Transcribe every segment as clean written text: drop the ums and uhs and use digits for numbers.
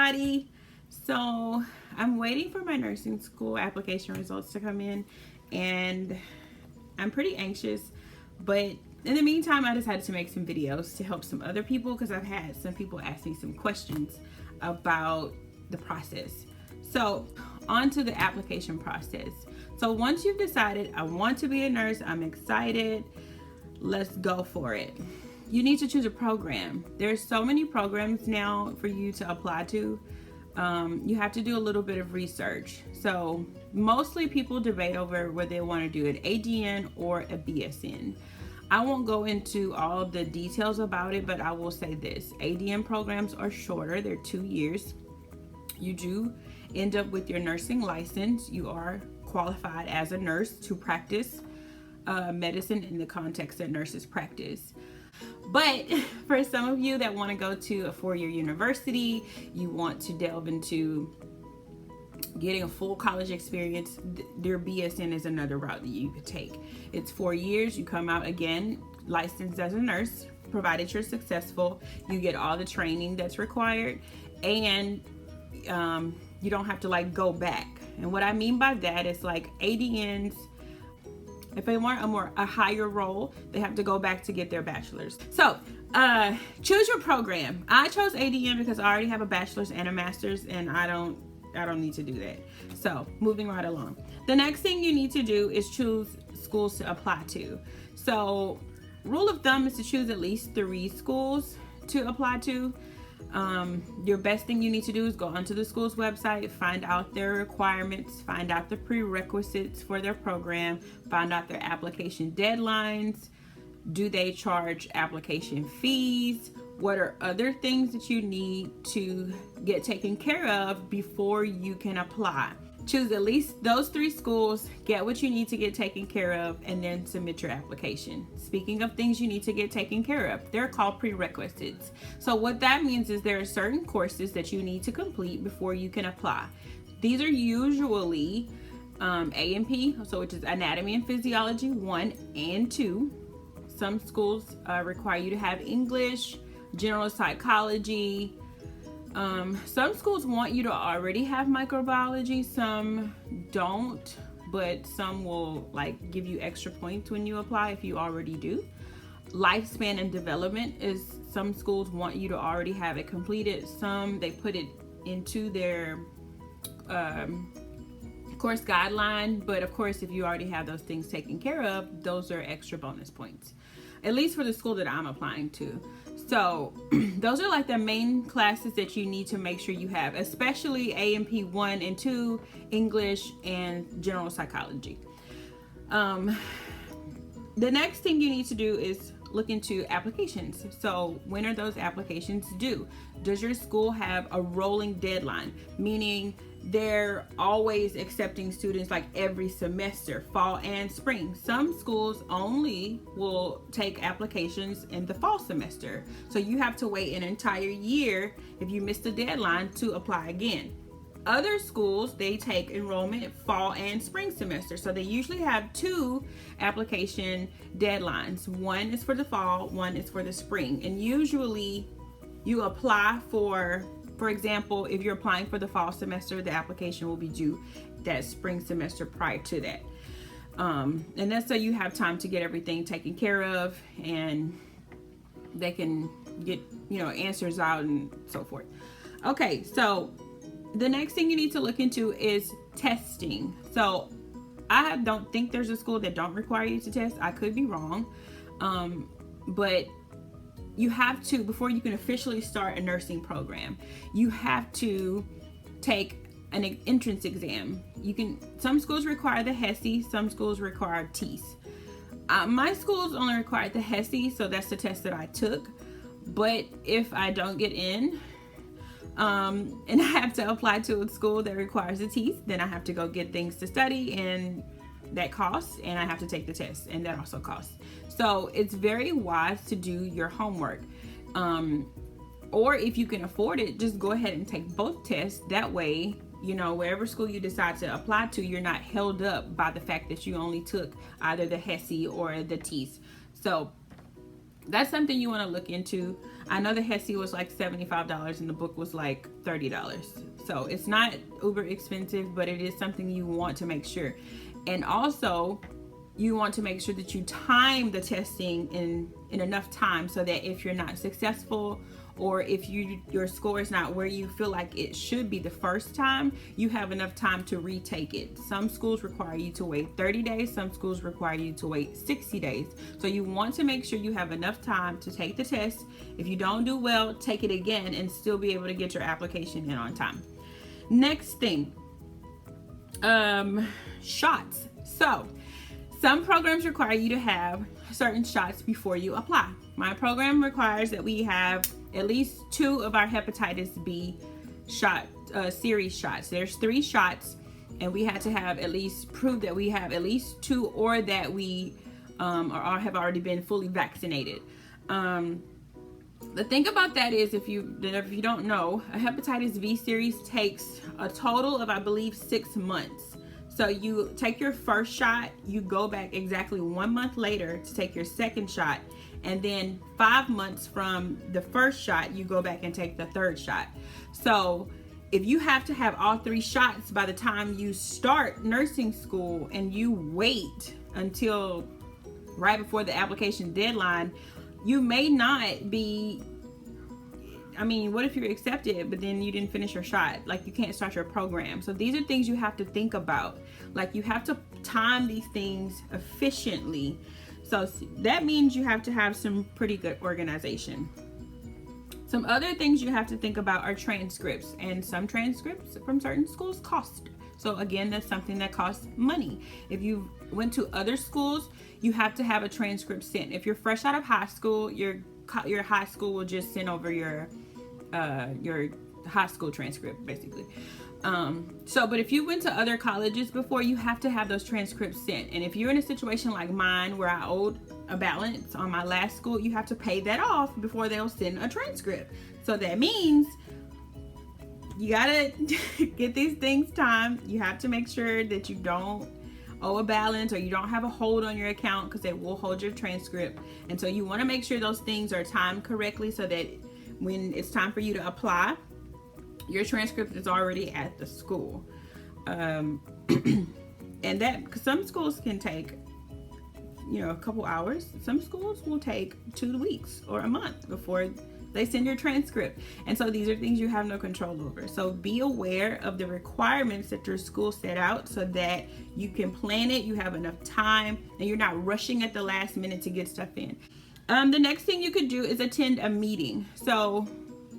everybody. So I'm waiting for my nursing school application results to come in, and I'm pretty anxious, but in the meantime I decided to make some videos to help some other people because I've had some people ask me some questions about the process. So on to the application process. So once you've decided, I want to be a nurse, I'm excited, let's go for it. You need to choose a program. There's so many programs now for you to apply to. You have to do a little bit of research. So mostly people debate over whether they want to do an ADN or a BSN. I won't go into all the details about it, but I will say this. ADN programs are shorter. They're 2 years. You do end up with your nursing license. You are qualified as a nurse to practice medicine in the context that nurses practice. But for some of you that want to go to a 4-year university, you want to delve into getting a full college experience, their BSN is another route that you could take. It's 4 years. You come out again licensed as a nurse, provided you're successful. You get all the training that's required, and you don't have to like go back. And what I mean by that is like ADNs, if they want a higher role, they have to go back to get their bachelor's. So choose your program. I chose ADN because I already have a bachelor's and a master's, and I don't need to do that. So moving right along. The next thing you need to do is choose schools to apply to. So rule of thumb is to choose at least 3 schools to apply to. Your best thing you need to do is go onto the school's website, find out their requirements, find out the prerequisites for their program, find out their application deadlines. Do they charge application fees? What are other things that you need to get taken care of before you can apply? Choose at least those 3 schools, get what you need to get taken care of, and then submit your application. Speaking of things you need to get taken care of, they're called prerequisites. So what that means is there are certain courses that you need to complete before you can apply. These are usually A&P, so which is Anatomy and Physiology 1 and 2. Some schools require you to have English, General Psychology. Some schools want you to already have microbiology, some don't, but some will like give you extra points when you apply if you already do. Lifespan and development is, some schools want you to already have it completed. Some, they put it into their course guideline, but of course if you already have those things taken care of, those are extra bonus points, at least for the school that I'm applying to. So those are like the main classes that you need to make sure you have, especially A&P 1 and 2, English and General Psychology. The next thing you need to do is look into applications. So when are those applications due? Does your school have a rolling deadline? Meaning they're always accepting students like every semester, fall and spring. Some schools only will take applications in the fall semester. So you have to wait an entire year if you missed the deadline to apply again. Other schools, they take enrollment fall and spring semester. So they usually have 2 application deadlines. One is for the fall, one is for the spring. And usually you apply for example, if you're applying for the fall semester, the application will be due that spring semester prior to that. And that's so you have time to get everything taken care of, and they can get, answers out and so forth. Okay, so the next thing you need to look into is testing. So I don't think there's a school that don't require you to test. I could be wrong. But you have to, before you can officially start a nursing program, you have to take an entrance exam. Some schools require the HESI, some schools require TEAS. My schools only required the HESI, so that's the test that I took. But if I don't get in, and I have to apply to a school that requires a TEAS, then I have to go get things to study, and that costs, and I have to take the test, and that also costs. So it's very wise to do your homework. Or if you can afford it, just go ahead and take both tests. That way, wherever school you decide to apply to, you're not held up by the fact that you only took either the HESI or the TEAS. So That's something you want to look into. I know the HESI was like $75 and the book was like $30. So it's not uber expensive, but it is something you want to make sure. And also, you want to make sure that you time the testing in enough time so that if you're not successful, or if your score is not where you feel like it should be the first time, you have enough time to retake it. Some schools require you to wait 30 days, some schools require you to wait 60 days. So you want to make sure you have enough time to take the test. If you don't do well, take it again and still be able to get your application in on time. Next thing, shots. So some programs require you to have certain shots before you apply. My program requires that we have at least 2 of our hepatitis B shot series shots. There's 3 shots, and we had to have at least prove that we have at least 2, or that we or have already been fully vaccinated. The thing about that is, if you don't know, a hepatitis B series takes a total of, I believe, 6 months. So you take your first shot, you go back exactly 1 month later to take your second shot, and then 5 months from the first shot, you go back and take the third shot. So if you have to have all 3 shots by the time you start nursing school, and you wait until right before the application deadline, you may not be, I mean, what if you're accepted, but then you didn't finish your shot? Like, you can't start your program. So these are things you have to think about. Like, you have to time these things efficiently. So that means you have to have some pretty good organization. Some other things you have to think about are transcripts, and some transcripts from certain schools cost. So again, that's something that costs money. If you went to other schools, you have to have a transcript sent. If you're fresh out of high school, your high school will just send over your high school transcript, basically. But if you went to other colleges before, you have to have those transcripts sent. And if you're in a situation like mine, where I owed a balance on my last school, you have to pay that off before they'll send a transcript. So that means you gotta get these things timed. You have to make sure that you don't owe a balance, or you don't have a hold on your account, because it will hold your transcript. And so you want to make sure those things are timed correctly, so that when it's time for you to apply, your transcript is already at the school. And that, because some schools can take, a couple hours. Some schools will take 2 weeks or a month before they send your transcript. And so these are things you have no control over. So be aware of the requirements that your school set out, so that you can plan it, you have enough time, and you're not rushing at the last minute to get stuff in. The next thing you could do is attend a meeting. So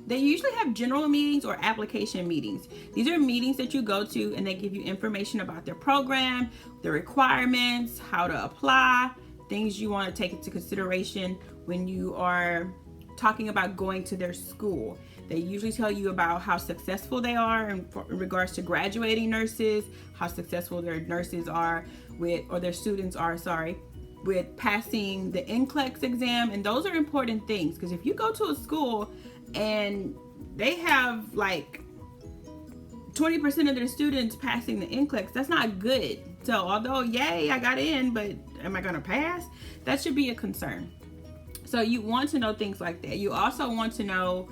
they usually have general meetings or application meetings. These are meetings that you go to, and they give you information about their program, the requirements, how to apply, things you want to take into consideration when you are talking about going to their school. They usually tell you about how successful they are in regards to graduating nurses, how successful their nurses are their students are, with passing the NCLEX exam. And those are important things, because if you go to a school and they have like 20% of their students passing the NCLEX, that's not good. So although, yay, I got in, but am I gonna pass? That should be a concern. So you want to know things like that. You also want to know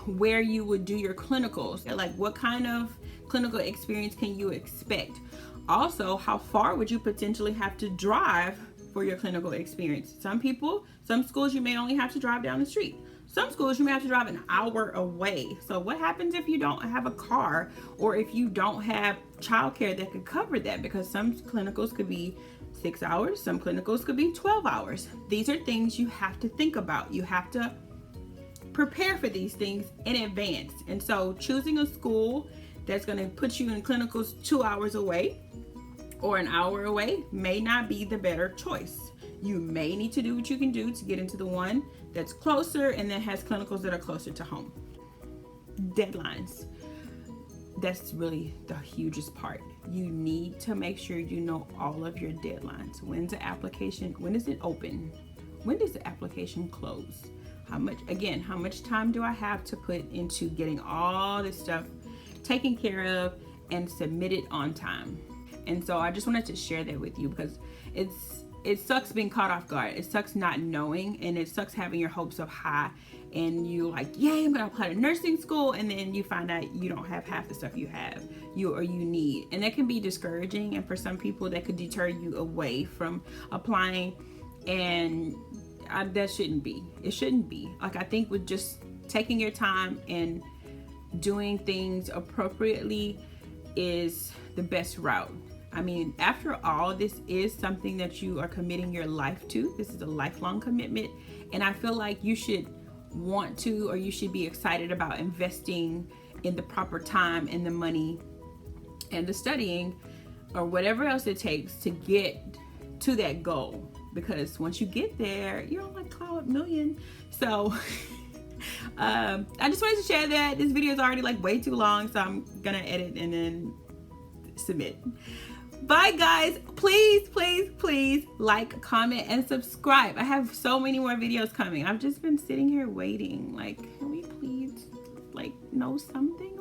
where you would do your clinicals. Like, what kind of clinical experience can you expect? Also, how far would you potentially have to drive for your clinical experience? Some schools, you may only have to drive down the street. Some schools, you may have to drive an hour away. So what happens if you don't have a car, or if you don't have childcare that could cover that? Because some clinicals could be 6 hours, some clinicals could be 12 hours. These are things you have to think about. You have to prepare for these things in advance. And so choosing a school that's going to put you in clinicals 2 hours away or an hour away may not be the better choice. You may need to do what you can do to get into the one that's closer and that has clinicals that are closer to home. Deadlines. That's really the hugest part. You need to make sure you know all of your deadlines. When is it open? When does the application close? How much time do I have to put into getting all this stuff taken care of and submitted on time? And so I just wanted to share that with you, because it sucks being caught off guard. It sucks not knowing, and it sucks having your hopes up high and you like, yay, I'm gonna apply to nursing school, and then you find out you don't have half the stuff you need. And that can be discouraging, and for some people that could deter you away from applying, and that shouldn't be. It shouldn't be. Like, I think with just taking your time and doing things appropriately is the best route. I mean, after all, this is something that you are committing your life to. This is a lifelong commitment, and I feel like you should want to, or you should be excited about investing in the proper time and the money and the studying or whatever else it takes to get to that goal, because once you get there, you're on like cloud million. So I just wanted to share that. This video is already like way too long, so I'm gonna edit and then submit. Bye guys. Please like, comment, and subscribe. I have so many more videos coming. I've just been sitting here waiting. Like, can we please like know something?